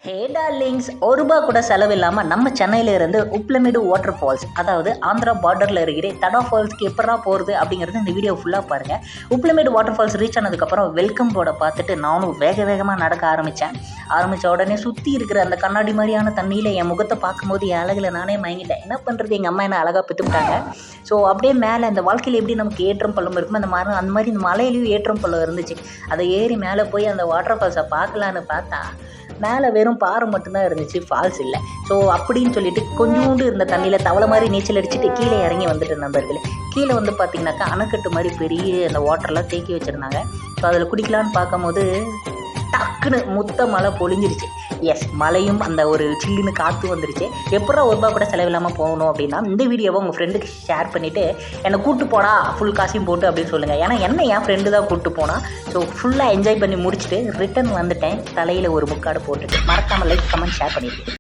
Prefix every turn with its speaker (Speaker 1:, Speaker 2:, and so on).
Speaker 1: ஹே darlings, ₹1 கூட செலவில்லாமல் நம்ம சென்னையிலேருந்து உப்ளமேடு வாட்டர் ஃபால்ஸ், அதாவது ஆந்திரா பார்டரில் இருக்கிற தடா ஃபால்ஸ்க்கு எப்படா போகிறது அப்படிங்கிறது இந்த வீடியோ ஃபுல்லாக பாருங்கள். உப்ளமேடு வாட்டர் ஃபால்ஸ் ரீச் ஆனதுக்கப்புறம் வெல்கம் போர்டை பார்த்துட்டு நானும் வேகமாக நடக்க ஆரம்பித்த உடனே சுற்றி இருக்கிற அந்த கண்ணாடி மாதிரியான தண்ணியில் என் முகத்தை பார்க்கும்போது என் அழகில் நானே மயங்கிட்டேன். என்ன பண்ணுறது, எங்கள் அம்மா என்ன அழகாக பெற்றுக்கிட்டாங்க. ஸோ அப்படியே மேலே இந்த வாழ்க்கையில் எப்படி நமக்கு ஏற்றம் பள்ளம் இருக்கும், அந்த மாதிரி இந்த மலையிலையும் ஏற்றம் பள்ளம் இருந்துச்சு. அதை ஏறி மேலே போய் அந்த வாட்டர் ஃபால்ஸை பார்க்கலான்னு பார்த்தா மேலே வெறும் பாறை மட்டும்தான் இருந்துச்சு, ஃபால்ஸ் இல்லை. ஸோ அப்படின்னு சொல்லிட்டு கொஞ்சோண்டு இருந்த தண்ணியில் தவளை மாதிரி நீச்சல் அடிச்சுட்டு கீழே இறங்கி வந்துட்டு நண்பர்களே. கீழே வந்து பார்த்திங்கனாக்கா அணைக்கட்டு மாதிரி பெரிய அந்த வாட்டர்லாம் தேக்கி வச்சுருந்தாங்க. ஸோ அதில் குடிக்கலான்னு பார்க்கும்போது டக்குன்னு முத்த மழை பொழிஞ்சிருச்சு. எஸ், மழையும் அந்த ஒரு சில்லுன்னு காற்று வந்துருச்சு. எப்படா ₹1 கூட செலவில்லாமல் போகணும் அப்படின்னா இந்த வீடியோவை உங்கள் ஃப்ரெண்டுக்கு ஷேர் பண்ணிவிட்டு என்னை கூப்பிட்டு போடா ஃபுல் காசையும் போட்டு அப்படின்னு சொல்லுங்கள். ஏன்னா என்ன என் ஃப்ரெண்டு தான் கூப்பிட்டு போனால். ஸோ ஃபுல்லாக என்ஜாய் பண்ணி முடிச்சுட்டு ரிட்டன் வந்துட்டேன், தலையில் ஒரு முக்காடு போட்டுட்டு. மறக்காமல் லைக், கமெண்ட், ஷேர் பண்ணிடுங்க.